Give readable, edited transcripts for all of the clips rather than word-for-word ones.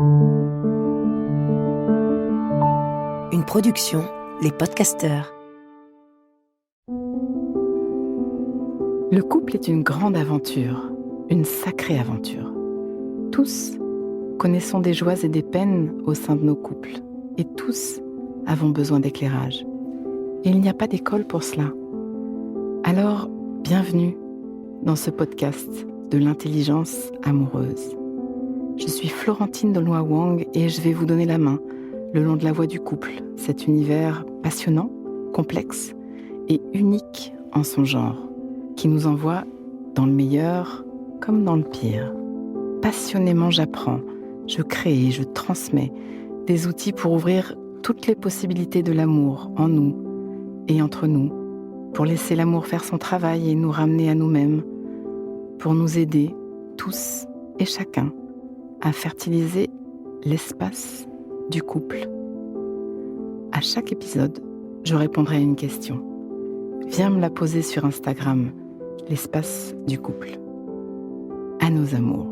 Une production, Les Podcasteurs. Le couple est une grande aventure, une sacrée aventure. Tous connaissons des joies et des peines au sein de nos couples, et tous avons besoin d'éclairage. Et il n'y a pas d'école pour cela. Alors, bienvenue dans ce podcast de l'intelligence amoureuse. Je suis Florentine Deloy-Wang et je vais vous donner la main le long de la voie du couple, cet univers passionnant, complexe et unique en son genre, qui nous envoie dans le meilleur comme dans le pire. Passionnément, j'apprends, je crée et je transmets des outils pour ouvrir toutes les possibilités de l'amour en nous et entre nous, pour laisser l'amour faire son travail et nous ramener à nous-mêmes, pour nous aider, tous et chacun, à fertiliser l'espace du couple. À chaque épisode, je répondrai à une question. Viens me la poser sur Instagram, l'espace du couple. À nos amours.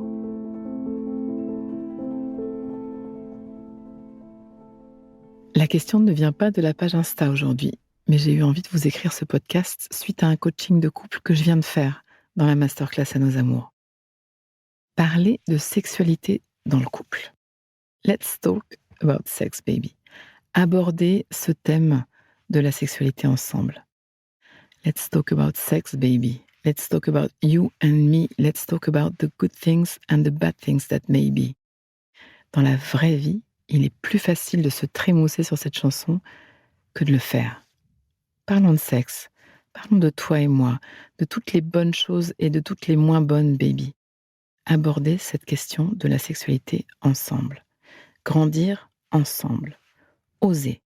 La question ne vient pas de la page Insta aujourd'hui, mais j'ai eu envie de vous écrire ce podcast suite à un coaching de couple que je viens de faire dans la masterclass à nos amours. Parler de sexualité dans le couple. Let's talk about sex, baby. Aborder ce thème de la sexualité ensemble. Let's talk about sex, baby. Let's talk about you and me. Let's talk about the good things and the bad things that may be. Dans la vraie vie, il est plus facile de se trémousser sur cette chanson que de le faire. Parlons de sexe. Parlons de toi et moi, de toutes les bonnes choses et de toutes les moins bonnes, baby. Aborder cette question de la sexualité ensemble. Grandir ensemble. Oser.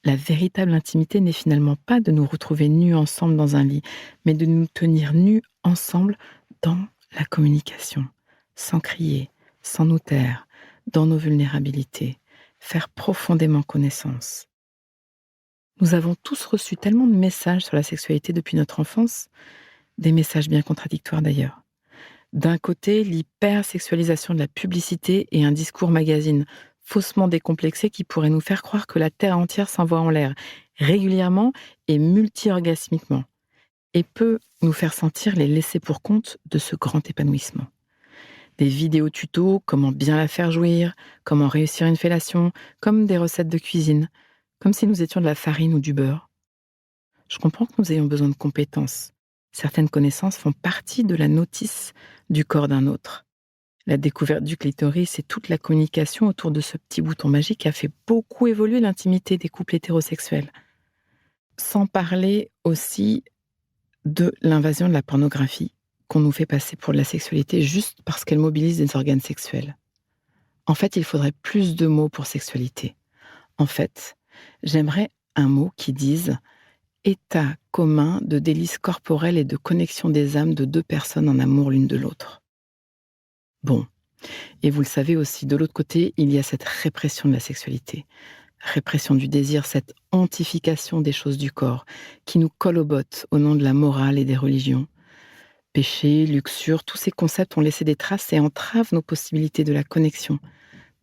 La véritable intimité n'est finalement pas de nous retrouver nus ensemble dans un lit, mais de nous tenir nus ensemble dans la communication, sans crier, sans nous taire, dans nos vulnérabilités, faire profondément connaissance. Nous avons tous reçu tellement de messages sur la sexualité depuis notre enfance, des messages bien contradictoires d'ailleurs. D'un côté, l'hypersexualisation de la publicité et un discours magazine faussement décomplexé qui pourrait nous faire croire que la Terre entière s'envoie en l'air, régulièrement et multi-orgasmiquement, et peut nous faire sentir les laissés pour compte de ce grand épanouissement. Des vidéos tutos, comment bien la faire jouir, comment réussir une fellation, comme des recettes de cuisine, comme si nous étions de la farine ou du beurre. Je comprends que nous ayons besoin de compétences. Certaines connaissances font partie de la notice du corps d'un autre. La découverte du clitoris et toute la communication autour de ce petit bouton magique a fait beaucoup évoluer l'intimité des couples hétérosexuels. Sans parler aussi de l'invasion de la pornographie qu'on nous fait passer pour de la sexualité juste parce qu'elle mobilise des organes sexuels. En fait, il faudrait plus de mots pour sexualité. En fait, j'aimerais un mot qui dise état commun de délices corporelles et de connexion des âmes de deux personnes en amour l'une de l'autre. Bon, et vous le savez aussi, de l'autre côté, il y a cette répression de la sexualité, répression du désir, cette hontification des choses du corps, qui nous colle aux bottes au nom de la morale et des religions. Péché, luxure, tous ces concepts ont laissé des traces et entravent nos possibilités de la connexion,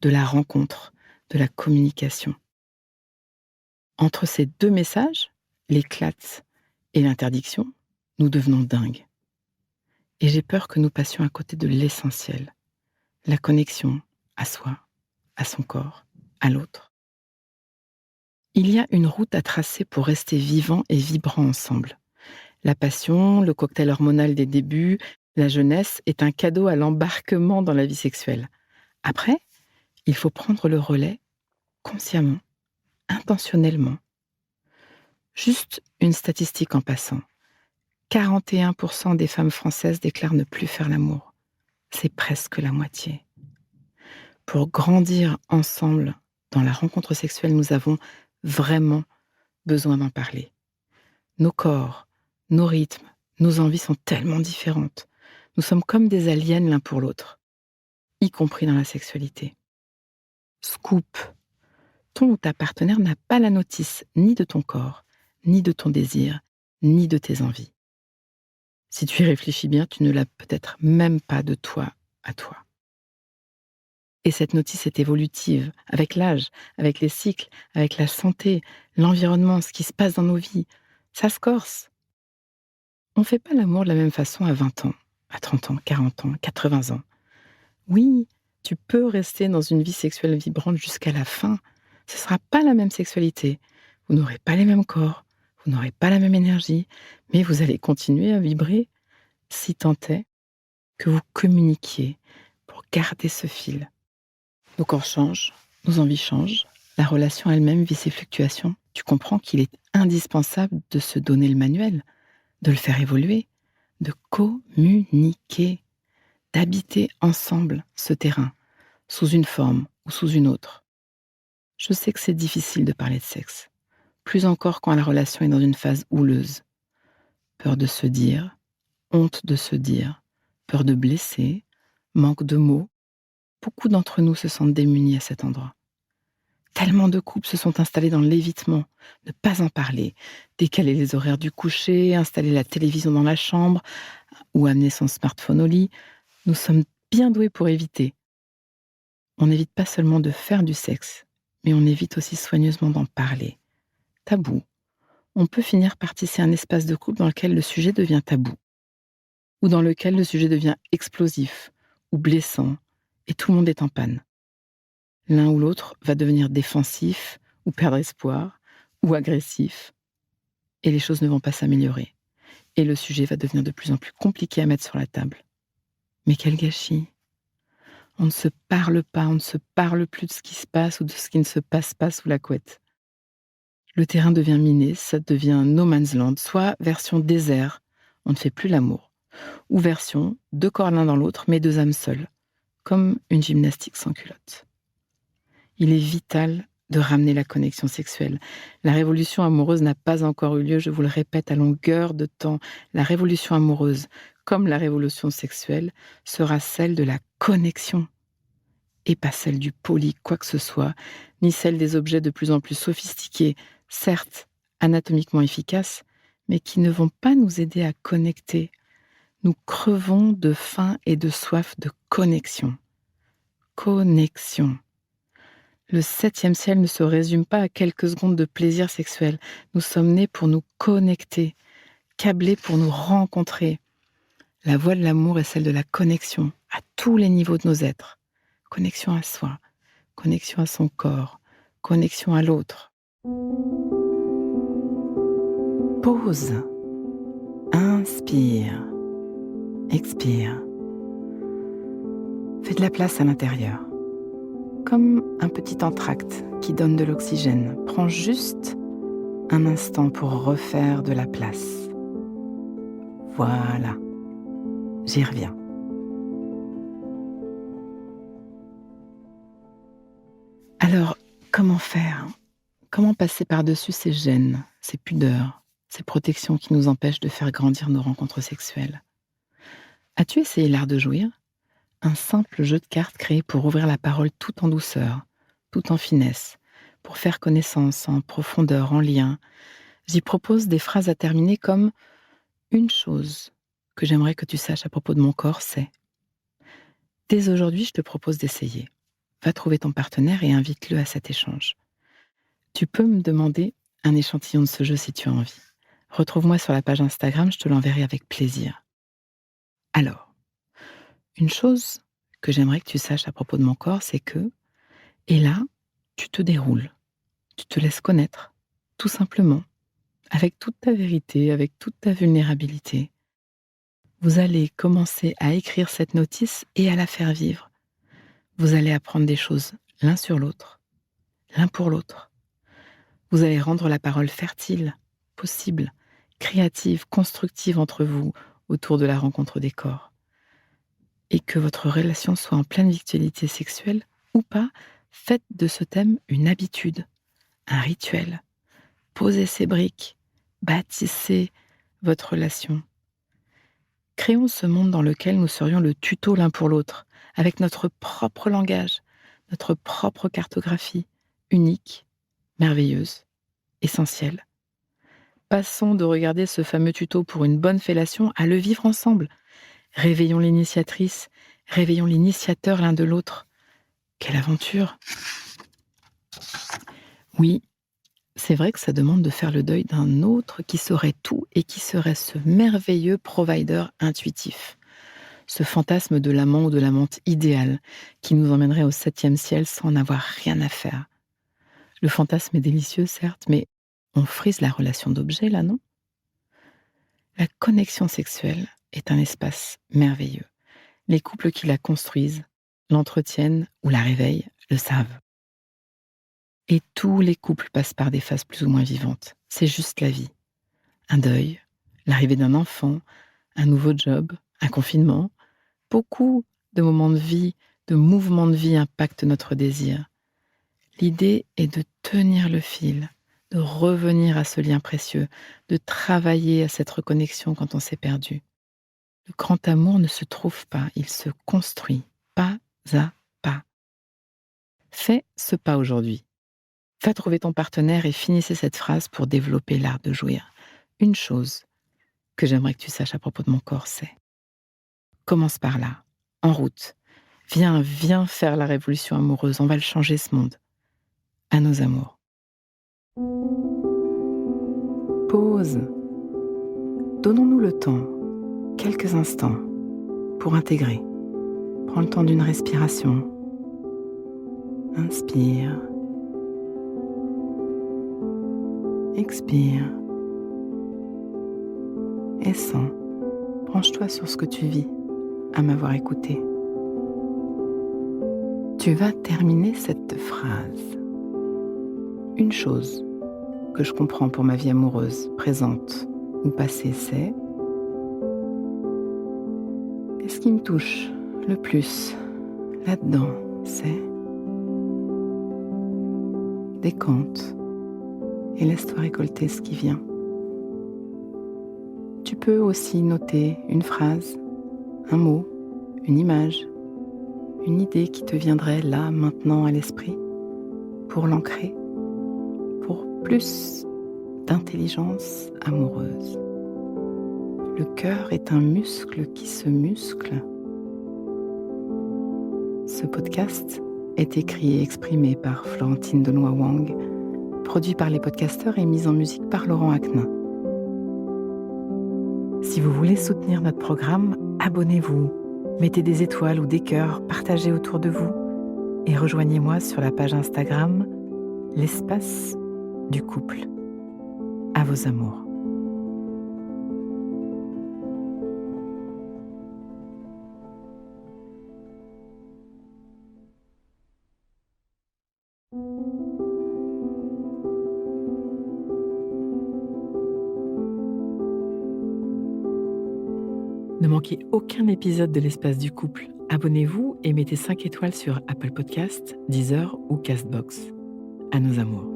de la rencontre, de la communication. Entre ces deux messages, l'éclate et l'interdiction, nous devenons dingues. Et j'ai peur que nous passions à côté de l'essentiel, la connexion à soi, à son corps, à l'autre. Il y a une route à tracer pour rester vivant et vibrant ensemble. La passion, le cocktail hormonal des débuts, la jeunesse est un cadeau à l'embarquement dans la vie sexuelle. Après, il faut prendre le relais consciemment, intentionnellement. Juste une statistique en passant. 41% des femmes françaises déclarent ne plus faire l'amour. C'est presque la moitié. Pour grandir ensemble dans la rencontre sexuelle, nous avons vraiment besoin d'en parler. Nos corps, nos rythmes, nos envies sont tellement différentes. Nous sommes comme des aliens l'un pour l'autre, y compris dans la sexualité. Scoop. Ton ou ta partenaire n'a pas la notice ni de ton corps, ni de ton désir, ni de tes envies. Si tu y réfléchis bien, tu ne l'as peut-être même pas de toi à toi. Et cette notice est évolutive, avec l'âge, avec les cycles, avec la santé, l'environnement, ce qui se passe dans nos vies. Ça se corse. On ne fait pas l'amour de la même façon à 20 ans, à 30 ans, 40 ans, 80 ans. Oui, tu peux rester dans une vie sexuelle vibrante jusqu'à la fin. Ce ne sera pas la même sexualité. Vous n'aurez pas les mêmes corps, vous n'aurez pas la même énergie, mais vous allez continuer à vibrer si tant est que vous communiquiez pour garder ce fil. Nos corps changent, nos envies changent, la relation elle-même vit ses fluctuations. Tu comprends qu'il est indispensable de se donner le manuel, de le faire évoluer, de communiquer, d'habiter ensemble ce terrain, sous une forme ou sous une autre. Je sais que c'est difficile de parler de sexe, plus encore quand la relation est dans une phase houleuse. Peur de se dire, honte de se dire, peur de blesser, manque de mots. Beaucoup d'entre nous se sentent démunis à cet endroit. Tellement de couples se sont installés dans l'évitement, ne pas en parler, décaler les horaires du coucher, installer la télévision dans la chambre ou amener son smartphone au lit. Nous sommes bien doués pour éviter. On n'évite pas seulement de faire du sexe, mais on évite aussi soigneusement d'en parler. Tabou. On peut finir par tisser un espace de couple dans lequel le sujet devient tabou, ou dans lequel le sujet devient explosif ou blessant, et tout le monde est en panne. L'un ou l'autre va devenir défensif, ou perdre espoir, ou agressif, et les choses ne vont pas s'améliorer. Et le sujet va devenir de plus en plus compliqué à mettre sur la table. Mais quel gâchis! On ne se parle pas, on ne se parle plus de ce qui se passe ou de ce qui ne se passe pas sous la couette. Le terrain devient miné, ça devient no man's land, soit version désert, on ne fait plus l'amour, ou version deux corps l'un dans l'autre, mais deux âmes seules, comme une gymnastique sans culotte. Il est vital de ramener la connexion sexuelle. La révolution amoureuse n'a pas encore eu lieu, je vous le répète à longueur de temps. La révolution amoureuse, comme la révolution sexuelle, sera celle de la connexion, et pas celle du poli quoi que ce soit, ni celle des objets de plus en plus sophistiqués, certes anatomiquement efficaces, mais qui ne vont pas nous aider à connecter. Nous crevons de faim et de soif de connexion. Connexion. Le 7e ciel ne se résume pas à quelques secondes de plaisir sexuel. Nous sommes nés pour nous connecter, câblés pour nous rencontrer. La voie de l'amour est celle de la connexion, à tous les niveaux de nos êtres. Connexion à soi, connexion à son corps, connexion à l'autre. Pause. Inspire. Expire. Fais de la place à l'intérieur. Comme un petit entracte qui donne de l'oxygène. Prends juste un instant pour refaire de la place. Voilà. J'y reviens. Alors, comment faire? Comment passer par-dessus ces gênes, ces pudeurs, ces protections qui nous empêchent de faire grandir nos rencontres sexuelles? As-tu essayé l'art de jouir? Un simple jeu de cartes créé pour ouvrir la parole tout en douceur, tout en finesse, pour faire connaissance en profondeur, en lien. J'y propose des phrases à terminer comme « Une chose que j'aimerais que tu saches à propos de mon corps, c'est… » Dès aujourd'hui, je te propose d'essayer. Va trouver ton partenaire et invite-le à cet échange. Tu peux me demander un échantillon de ce jeu si tu as envie. Retrouve-moi sur la page Instagram, je te l'enverrai avec plaisir. Alors, une chose que j'aimerais que tu saches à propos de mon corps, c'est que, et là, tu te déroules, tu te laisses connaître, tout simplement, avec toute ta vérité, avec toute ta vulnérabilité. Vous allez commencer à écrire cette notice et à la faire vivre. Vous allez apprendre des choses l'un sur l'autre, l'un pour l'autre. Vous allez rendre la parole fertile, possible, créative, constructive entre vous autour de la rencontre des corps. Et que votre relation soit en pleine victualité sexuelle ou pas, faites de ce thème une habitude, un rituel. Posez ces briques, bâtissez votre relation. Créons ce monde dans lequel nous serions le tuto l'un pour l'autre, avec notre propre langage, notre propre cartographie, unique, merveilleuse, essentielle. Passons de regarder ce fameux tuto pour une bonne fellation à le vivre ensemble. Réveillons l'initiatrice, réveillons l'initiateur l'un de l'autre. quelle aventure! Oui, c'est vrai que ça demande de faire le deuil d'un autre qui saurait tout et qui serait ce merveilleux provider intuitif. Ce fantasme de l'amant ou de l'amante idéal qui nous emmènerait au 7e ciel sans en avoir rien à faire. Le fantasme est délicieux, certes, mais on frise la relation d'objet là, non? La connexion sexuelle est un espace merveilleux. Les couples qui la construisent, l'entretiennent ou la réveillent le savent. Et tous les couples passent par des phases plus ou moins vivantes. C'est juste la vie. Un deuil, l'arrivée d'un enfant, un nouveau job, un confinement. Beaucoup de moments de vie, de mouvements de vie impactent notre désir. L'idée est de tenir le fil, de revenir à ce lien précieux, de travailler à cette reconnexion quand on s'est perdu. Le grand amour ne se trouve pas, il se construit, pas à pas. Fais ce pas aujourd'hui. Va trouver ton partenaire et finissez cette phrase pour développer l'art de jouir. Une chose que j'aimerais que tu saches à propos de mon corps, c'est: commence par là, en route. Viens faire la révolution amoureuse, on va le changer ce monde. À nos amours. Pause. Donnons-nous le temps, quelques instants, pour intégrer. Prends le temps d'une respiration. Inspire. Expire. Et sens. Branche-toi sur ce que tu vis à m'avoir écouté. Tu vas terminer cette phrase. Une chose que je comprends pour ma vie amoureuse, présente ou passée, c'est: et ce qui me touche le plus là-dedans, c'est: décompte et laisse-toi récolter ce qui vient. Tu peux aussi noter une phrase, un mot, une image, une idée qui te viendrait là, maintenant, à l'esprit, pour l'ancrer, pour plus d'intelligence amoureuse. Le cœur est un muscle qui se muscle. Ce podcast est écrit et exprimé par Florentine Denoy-Wang, produit par les podcasteurs et mis en musique par Laurent Aknin. Si vous voulez soutenir notre programme, abonnez-vous, mettez des étoiles ou des cœurs, partagez autour de vous et rejoignez-moi sur la page Instagram L'espace du couple. À vos amours. Ne manquez aucun épisode de l'Espace du couple. Abonnez-vous et mettez 5 étoiles sur Apple Podcasts, Deezer ou Castbox. À nos amours.